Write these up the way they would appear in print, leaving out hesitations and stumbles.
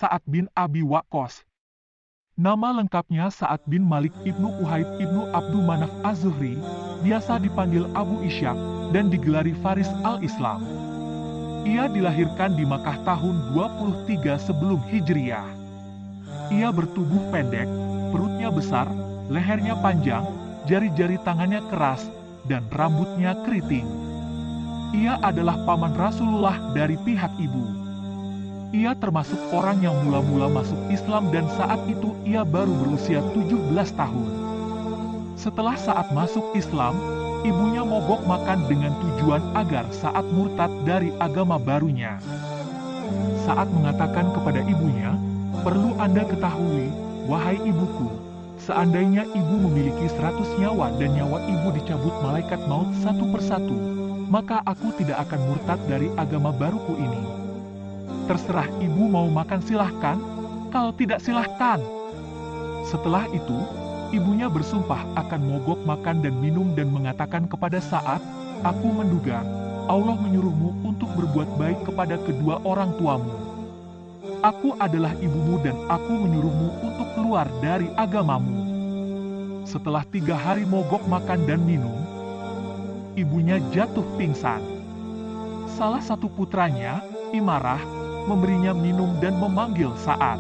Sa'ad bin Abi Waqqas. Nama lengkapnya Sa'ad bin Malik ibnu Uhaib ibnu Abdu Manaf Az-Zuhri, biasa dipanggil Abu Ishaq, dan digelari Faris al-Islam. Ia dilahirkan di Makkah tahun 23 sebelum Hijriah. Ia bertubuh pendek, perutnya besar, lehernya panjang, jari-jari tangannya keras, dan rambutnya keriting. Ia adalah paman Rasulullah dari pihak ibu. Ia termasuk orang yang mula-mula masuk Islam dan saat itu ia baru berusia 17 tahun. Setelah saat masuk Islam, ibunya mogok makan dengan tujuan agar saat murtad dari agama barunya. Saat mengatakan kepada ibunya, "Perlu Anda ketahui, wahai ibuku, seandainya ibu memiliki 100 nyawa dan nyawa ibu dicabut malaikat maut satu persatu, maka aku tidak akan murtad dari agama baruku ini. Terserah ibu mau makan silahkan, kalau tidak silahkan." Setelah itu, ibunya bersumpah akan mogok makan dan minum dan mengatakan kepada Sa'ad, "Aku menduga Allah menyuruhmu untuk berbuat baik kepada kedua orang tuamu. Aku adalah ibumu dan aku menyuruhmu untuk keluar dari agamamu." Setelah 3 hari mogok makan dan minum, ibunya jatuh pingsan. Salah satu putranya, Imarah, memberinya minum dan memanggil Sa'ad.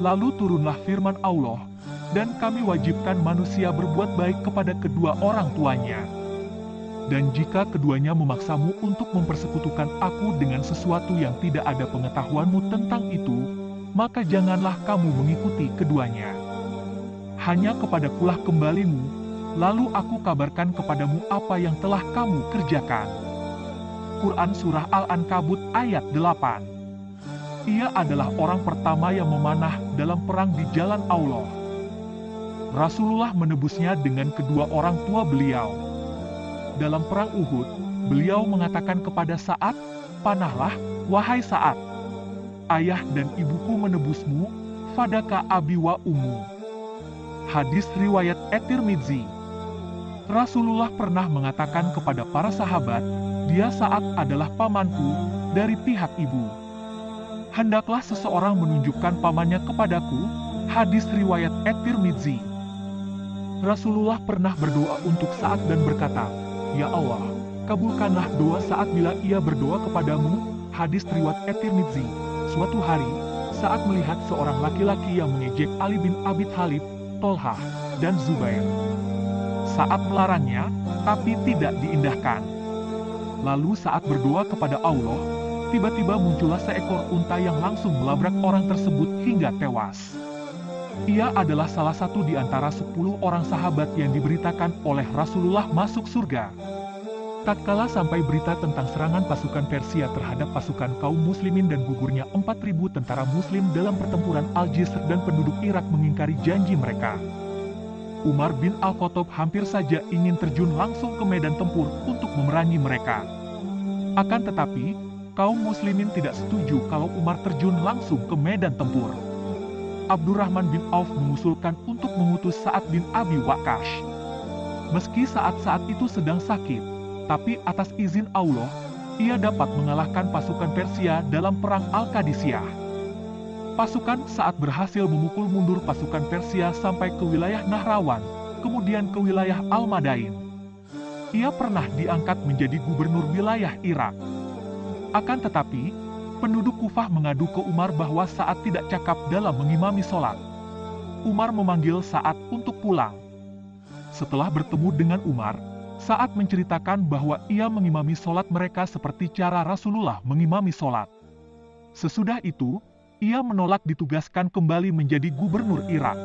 Lalu turunlah firman Allah, "Dan kami wajibkan manusia berbuat baik kepada kedua orang tuanya. Dan jika keduanya memaksamu untuk mempersekutukan aku dengan sesuatu yang tidak ada pengetahuanmu tentang itu, maka janganlah kamu mengikuti keduanya. Hanya kepadakulah kembalimu, lalu aku kabarkan kepadamu apa yang telah kamu kerjakan." Quran Surah Al-Ankabut ayat 8. Ia adalah orang pertama yang memanah dalam perang di jalan Allah. Rasulullah menebusnya dengan kedua orang tua beliau. Dalam perang Uhud, beliau mengatakan kepada Sa'ad, "Panahlah, wahai Sa'ad. Ayah dan ibuku menebusmu, fadaka abi wa ummu." Hadis riwayat At-Tirmidzi. Rasulullah pernah mengatakan kepada para sahabat, "Dia Sa'ad adalah pamanku dari pihak ibu. Hendaklah seseorang menunjukkan pamannya kepadaku." Hadis riwayat At-Tirmidzi. Rasulullah pernah berdoa untuk Sa'ad dan berkata, "Ya Allah, kabulkanlah doa Sa'ad bila ia berdoa kepadamu." Hadis riwayat At-Tirmidzi. Suatu hari, Sa'ad melihat seorang laki-laki yang mengejek Ali bin Abi Thalib, Tolhah, dan Zubair. Sa'ad melarangnya, tapi tidak diindahkan. Lalu Sa'ad berdoa kepada Allah, tiba-tiba muncullah seekor unta yang langsung melabrak orang tersebut hingga tewas. Ia adalah salah satu di antara 10 orang sahabat yang diberitakan oleh Rasulullah masuk surga. Tatkala sampai berita tentang serangan pasukan Persia terhadap pasukan kaum muslimin dan gugurnya 4.000 tentara muslim dalam pertempuran Al-Jisr dan penduduk Irak mengingkari janji mereka, Umar bin Al-Khattab hampir saja ingin terjun langsung ke medan tempur untuk memerangi mereka. Akan tetapi, kaum muslimin tidak setuju kalau Umar terjun langsung ke medan tempur. Abdurrahman bin Auf mengusulkan untuk mengutus Sa'ad bin Abi Waqqas. Meski saat itu sedang sakit, tapi atas izin Allah, ia dapat mengalahkan pasukan Persia dalam perang Al-Qadisiyah. Pasukan Sa'ad berhasil memukul mundur pasukan Persia sampai ke wilayah Nahrawan, kemudian ke wilayah Al-Madain. Ia pernah diangkat menjadi gubernur wilayah Irak. Akan tetapi, penduduk Kufah mengadu ke Umar bahwa Sa'ad tidak cakap dalam mengimami sholat. Umar memanggil Sa'ad untuk pulang. Setelah bertemu dengan Umar, Sa'ad menceritakan bahwa ia mengimami sholat mereka seperti cara Rasulullah mengimami sholat. Sesudah itu, ia menolak ditugaskan kembali menjadi gubernur Irak.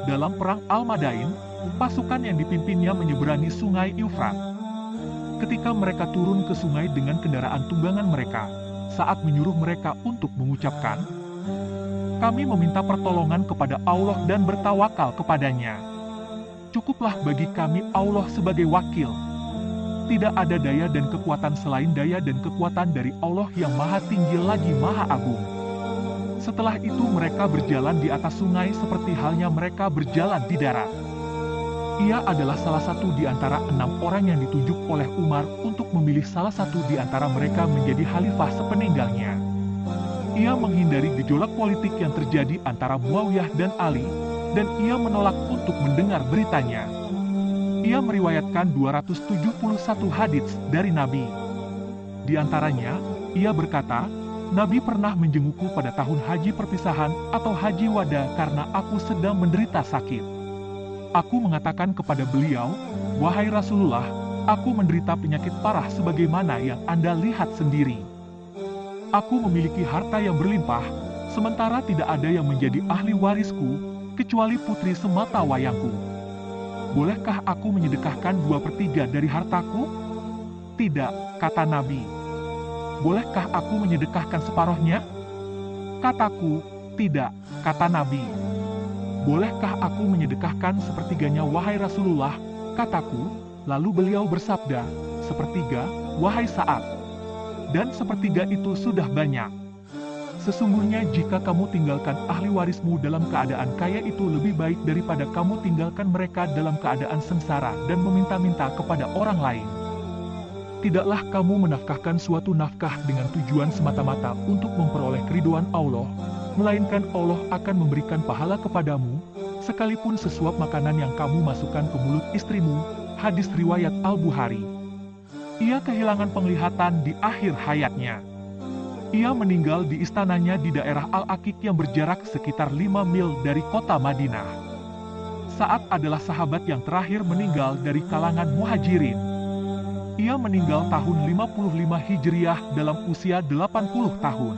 Dalam perang Al-Madain, pasukan yang dipimpinnya menyeberangi sungai Eufrat. Ketika mereka turun ke sungai dengan kendaraan tunggangan mereka, Sa'ad menyuruh mereka untuk mengucapkan, "Kami meminta pertolongan kepada Allah dan bertawakal kepadanya. Cukuplah bagi kami Allah sebagai wakil. Tidak ada daya dan kekuatan selain daya dan kekuatan dari Allah yang maha tinggi lagi maha agung." Setelah itu mereka berjalan di atas sungai seperti halnya mereka berjalan di darat. Ia adalah salah satu di antara 6 orang yang ditunjuk oleh Umar untuk memilih salah satu di antara mereka menjadi khalifah sepeninggalnya. Ia menghindari gejolak politik yang terjadi antara Muawiyah dan Ali, dan ia menolak untuk mendengar beritanya. Ia meriwayatkan 271 hadits dari Nabi. Di antaranya, ia berkata, Nabi pernah menjengukku pada tahun haji perpisahan atau haji wada karena aku sedang menderita sakit. Aku mengatakan kepada beliau, wahai Rasulullah, aku menderita penyakit parah sebagaimana yang Anda lihat sendiri. Aku memiliki harta yang berlimpah, sementara tidak ada yang menjadi ahli warisku, kecuali putri semata wayangku. Bolehkah aku menyedekahkan 2/3 dari hartaku? Tidak, kata Nabi. Bolehkah aku menyedekahkan separohnya? Kataku, tidak, kata Nabi. Bolehkah aku menyedekahkan sepertiganya wahai Rasulullah? Kataku, lalu beliau bersabda, sepertiga, wahai Sa'ad. Dan sepertiga itu sudah banyak. Sesungguhnya jika kamu tinggalkan ahli warismu dalam keadaan kaya itu lebih baik daripada kamu tinggalkan mereka dalam keadaan sengsara dan meminta-minta kepada orang lain. Tidaklah kamu menafkahkan suatu nafkah dengan tujuan semata-mata untuk memperoleh keridhaan Allah, melainkan Allah akan memberikan pahala kepadamu, sekalipun sesuap makanan yang kamu masukkan ke mulut istrimu. Hadis riwayat Al-Bukhari. Ia kehilangan penglihatan di akhir hayatnya. Ia meninggal di istananya di daerah Al-Aqiq yang berjarak sekitar 5 mil dari kota Madinah. Sa'ad adalah sahabat yang terakhir meninggal dari kalangan muhajirin. Ia meninggal tahun 55 Hijriah dalam usia 80 tahun.